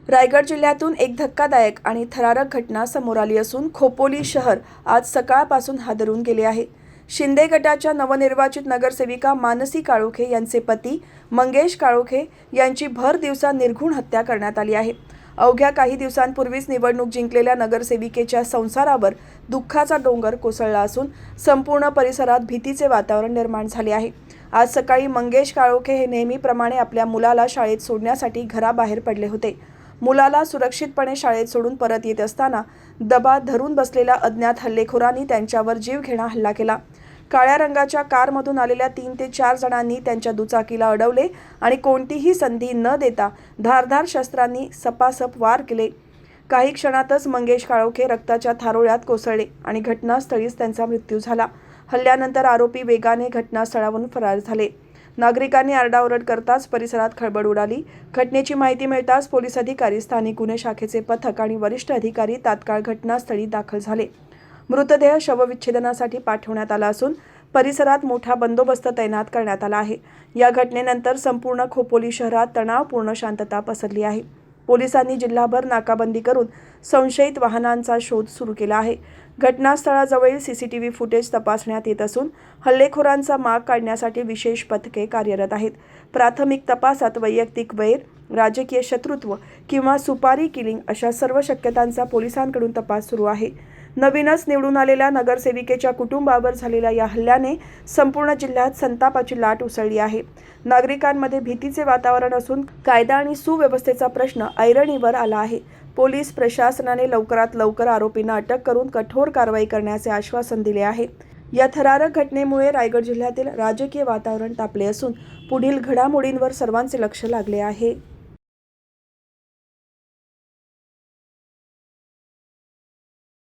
रायगड जिल्ह्यातून एक धक्कादायक आणि थरारक घटना समोर आली असून खोपोली शहर आज सकाळपासून हादरून गेले आहे. शिंदे गटाच्या नवनिर्वाचित नगरसेविका मानसी काळोखे यांचे पती मंगेश काळोखे यांची भर दिवसा निर्घृण हत्या करण्यात आली आहे. अवघ्या काही दिवसांपूर्वीच निवडणूक जिंकलेल्या नगरसेविकेच्या संसारावर दुःखाचा डोंगर कोसळला असून संपूर्ण परिसरात भीतीचे वातावरण निर्माण झाले आहे. आज सकाळी मंगेश काळोखे हे नेहमीप्रमाणे आपल्या मुलाला शाळेत सोडण्यासाठी घराबाहेर पडले होते. मुलाला सुरक्षितपणे शाळेत सोडून परत येत असताना दबा धरून बसलेल्या अज्ञात हल्लेखोरांनी त्यांच्यावर जीवघेणा हल्ला केला. काळ्या रंगाच्या कारमधून आलेल्या 3 ते 4 जणांनी त्यांच्या दुचाकीला अडवले आणि कोणतीही संधी न देता धारदार शस्त्रांनी सपासप वार केले. काही क्षणातच मंगेश काळोखे रक्ताच्या थारोळ्यात कोसळले आणि घटनास्थळीच त्यांचा मृत्यू झाला. हल्ल्यानंतर आरोपी वेगाने घटनास्थळावरून फरार झाले. नागरिकांनी आरडाओरड करताच परिसरात खळबळ उडाली. घटनेची माहिती मिळताच पोलीस अधिकारी, स्थानिक गुन्हे शाखेचे पथक आणि वरिष्ठ अधिकारी तात्काळ घटनास्थळी दाखल झाले. मृतदेह शवविच्छेदनासाठी पाठवण्यात आला असून परिसरात मोठा बंदोबस्त तैनात करण्यात आला आहे. या घटनेनंतर संपूर्ण खोपोली शहरात तणावपूर्ण शांतता पसरली आहे. पोलिसांनी जिल्हाभर नाकाबंदी करून संशयित वाहनांचा शोध सुरू केला आहे. घटनास्थळाजवळील सीसीटीव्ही फुटेज तपासण्यात येत असून हल्लेखोरांचा माग काढण्यासाठी विशेष पथके कार्यरत आहेत. प्राथमिक तपासात वैयक्तिक वैर, राजकीय शत्रुत्व किंवा सुपारी किलिंग अशा सर्व शक्यतांचा पोलिसांकडून तपास सुरू आहे. नवीनच निवडून आलेल्या नगरसेविकेच्या कुटुंबावर झालेल्या या हल्ल्याने संपूर्ण जिल्ह्यात संतापाची लाट उसळली आहे. नागरिकांमध्ये भीतीचे वातावरण असून कायदा आणि सुव्यवस्थेचा प्रश्न ऐरणीवर आला आहे. पोलीस प्रशासनाने लवकरात लवकर आरोपींना अटक करून कठोर कारवाई करण्याचे आश्वासन दिले आहे. या थरारक घटनेमुळे रायगड जिल्ह्यातील राजकीय वातावरण तापले असून पुढील घडामोडींवर सर्वांचे लक्ष लागले आहे.